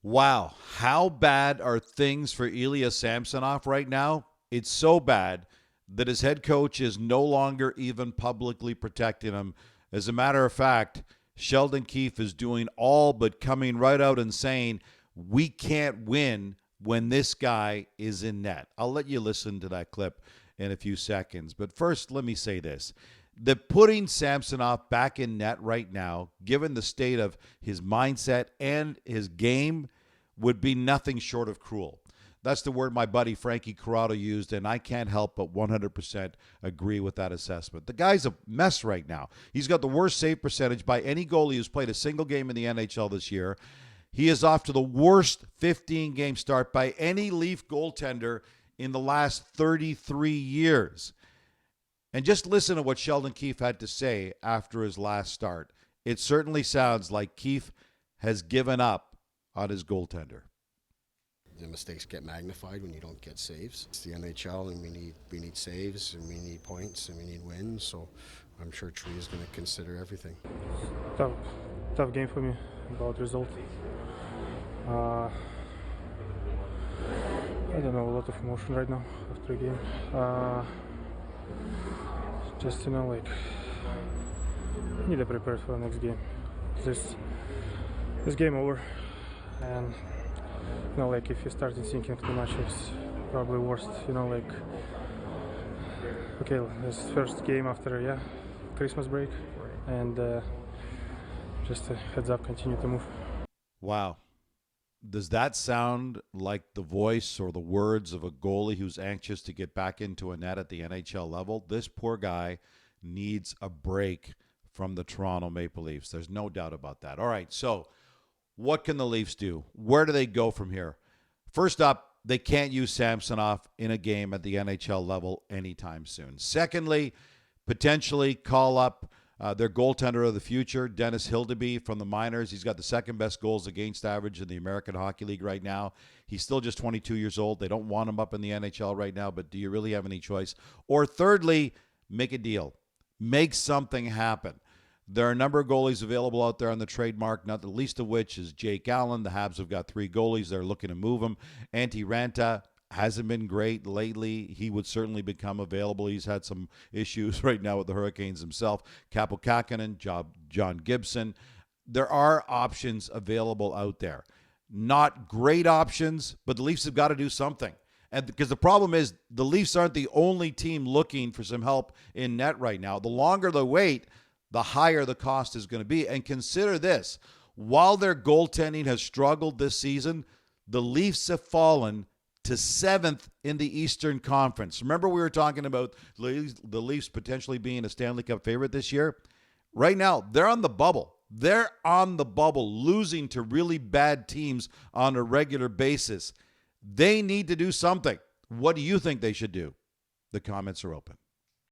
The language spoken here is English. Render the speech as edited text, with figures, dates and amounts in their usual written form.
Wow, how bad are things for Ilya Samsonov right now? It's so bad that his head coach is no longer even publicly protecting him. As a matter of fact, Sheldon Keefe is doing all but coming right out and saying, we can't win when this guy is in net. I'll let you listen to that clip in a few seconds. But first, let me say this. That putting Samsonov back in net right now, given the state of his mindset and his game, would be nothing short of cruel. That's the word my buddy Frankie Corrado used, and I can't help but 100% agree with that assessment. The guy's a mess right now. He's got the worst save percentage by any goalie who's played a single game in the NHL this year. He is off to the worst 15-game start by any Leaf goaltender in the last 33 years. And just listen to what Sheldon Keefe had to say after his last start. It certainly sounds like Keefe has given up on his goaltender. The mistakes get magnified when you don't get saves. It's the NHL, and we need saves, and we need points, and we need wins. So I'm sure Tree is going to consider everything. Tough game for me about result. I don't know, a lot of emotion right now after a game. Just like need to prepare for the next game. This game over, and like if you start thinking too much, it's probably worst. Okay, this first game after Christmas break, and just a heads up, continue to move. Wow. Does that sound like the voice or the words of a goalie who's anxious to get back into a net at the NHL level? This poor guy needs a break from the Toronto Maple Leafs. There's no doubt about that. All right, so what can the Leafs do? Where do they go from here? First up, they can't use Samsonov in a game at the NHL level anytime soon. Secondly, potentially call up their goaltender of the future, Dennis Hildeby from the minors. He's got the second best goals against average in the American Hockey League right now. He's still just 22 years old. They don't want him up in the NHL right now, but do you really have any choice? Or thirdly, make a deal. Make something happen. There are a number of goalies available out there on the trade market, not the least of which is Jake Allen. The Habs have got 3 goalies. They're looking to move him. Antti Ranta hasn't been great lately. He would certainly become available. He's had some issues right now with the Hurricanes himself. Kaapo Kähkönen, John Gibson. There are options available out there. Not great options, but the Leafs have got to do something. And because the problem is the Leafs aren't the only team looking for some help in net right now. The longer they wait, the higher the cost is going to be. And consider this. While their goaltending has struggled this season, the Leafs have fallen to 7th in the Eastern Conference. Remember we were talking about the Leafs potentially being a Stanley Cup favorite this year? Right now, they're on the bubble. They're on the bubble, losing to really bad teams on a regular basis. They need to do something. What do you think they should do? The comments are open.